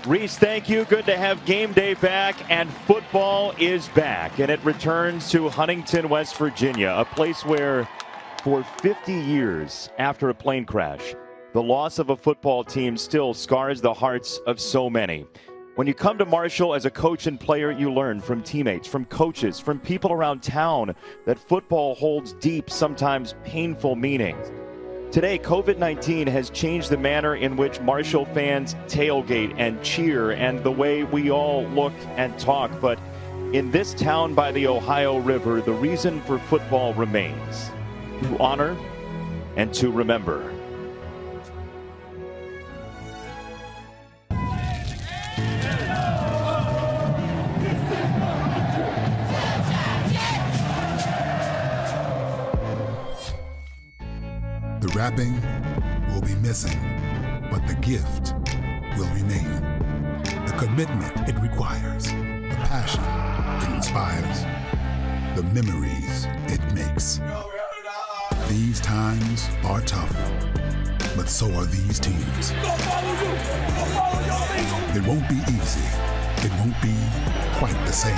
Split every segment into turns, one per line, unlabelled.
Reese, thank you. Good to have game day back, and football is back, and it returns to Huntington, West Virginia, a place where for 50 years after a plane crash, the loss of a football team still scars the hearts of so many. When you come to Marshall as a coach and player, you learn from teammates, from coaches, from people around town that football holds deep, sometimes painful meaning. Today, COVID-19 has changed the manner in which Marshall fans tailgate and cheer and the way we all look and talk. But in this town by the Ohio River, the reason for football remains: to honor and to remember.
The wrapping will be missing, but the gift will remain. The commitment it requires, the passion it inspires, the memories it makes. These times are tough, but so are these teams. It won't be easy. It won't be quite the same.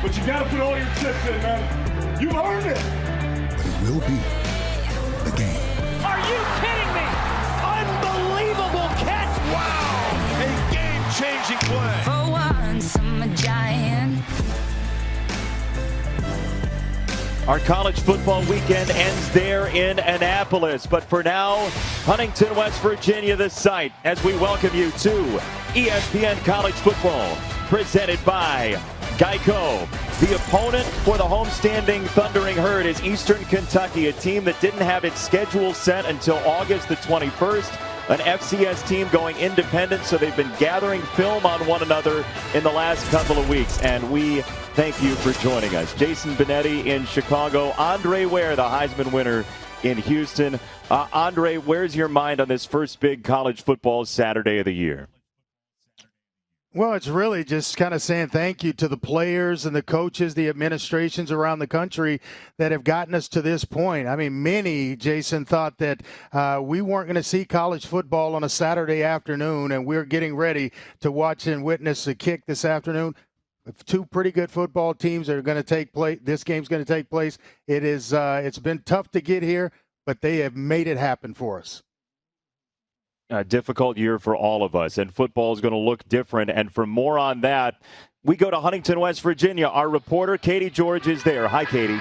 But you gotta put all your chips in, man. You earned it.
But it will be the game.
Are you kidding me? Unbelievable catch! Wow! A game-changing play.
For once, I'm a giant.
Our college football weekend ends there in Annapolis. But for now, Huntington, West Virginia, the site, as we welcome you to ESPN College Football, presented by Geico. The opponent for the homestanding Thundering Herd is Eastern Kentucky, a team that didn't have its schedule set until August the 21st. An FCS team going independent, so they've been gathering film on one another in the last couple of weeks. And we thank you for joining us. Jason Benetti in Chicago, Andre Ware, the Heisman winner in Houston. Andre, where's your mind on this first big college football Saturday of the year?
Well, it's really just kind of saying thank you to the players and the coaches, the administrations around the country that have gotten us to this point. I mean, many, Jason, thought that we weren't going to see college football on a Saturday afternoon, and we're getting ready to watch and witness the kick this afternoon. Two pretty good football teams are going to take place. This game's going to take place. It is. It's been tough to get here, but they have made it happen for us.
A difficult year for all of us, and football is going to look different. And for more on that, we go to Huntington, West Virginia. Our reporter, Katie George, is there. Hi, Katie.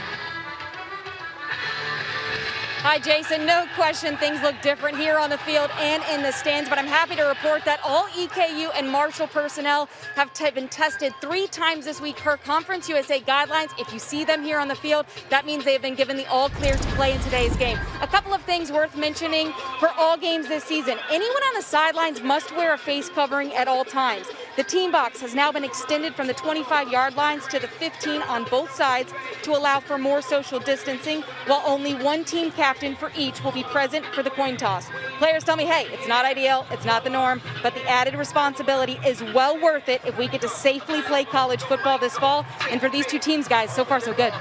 Hi, Jason. No question things look different here on the field and in the stands, but I'm happy to report that all EKU and Marshall personnel have been tested 3 times this week per Conference USA guidelines. If you see them here on the field, that means they have been given the all clear to play in today's game. A couple of things worth mentioning for all games this season. Anyone on the sidelines must wear a face covering at all times. The team box has now been extended from the 25-yard lines to the 15 on both sides to allow for more social distancing, while only one team captain for each will be present for the coin toss. Players tell me, hey, it's not ideal, it's not the norm, but the added responsibility is well worth it if we get to safely play college football this fall. And for these two teams, guys, so far so good.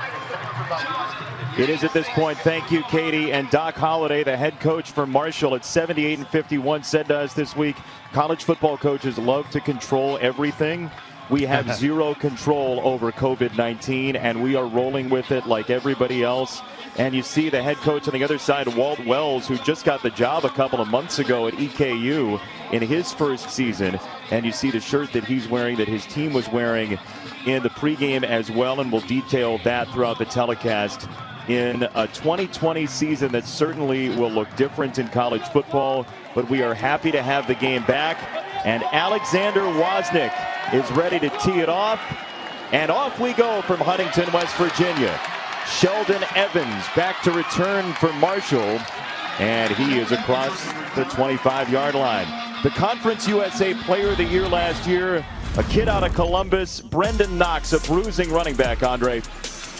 It is at this point. Thank you, Katie. And Doc Holliday, the head coach for Marshall at 78-51, said to us this week, college football coaches love to control everything. We have zero control over COVID-19, and we are rolling with it like everybody else. And you see the head coach on the other side, Walt Wells, who just got the job a couple of months ago at EKU in his first season. And you see the shirt that he's wearing, that his team was wearing in the pregame as well. And we'll detail that throughout the telecast in a 2020 season that certainly will look different in college football. But we are happy to have the game back. And Alexander Wozniak is ready to tee it off. And off we go from Huntington, West Virginia. Sheldon Evans back to return for Marshall, and he is across the 25-yard line. The Conference USA Player of the Year last year, a kid out of Columbus, Brendan Knox, a bruising running back, Andre.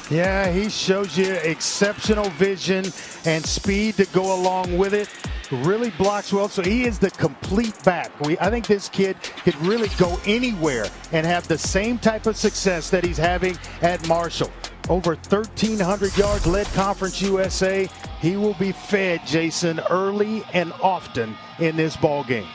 Yeah, he shows you exceptional vision and speed to go along with it. Really blocks well, so he is the complete back. I think this kid could really go anywhere and have the same type of success that he's having at Marshall. Over 1,300 yards, led Conference USA. He will be fed, Jason, early and often in this ball game.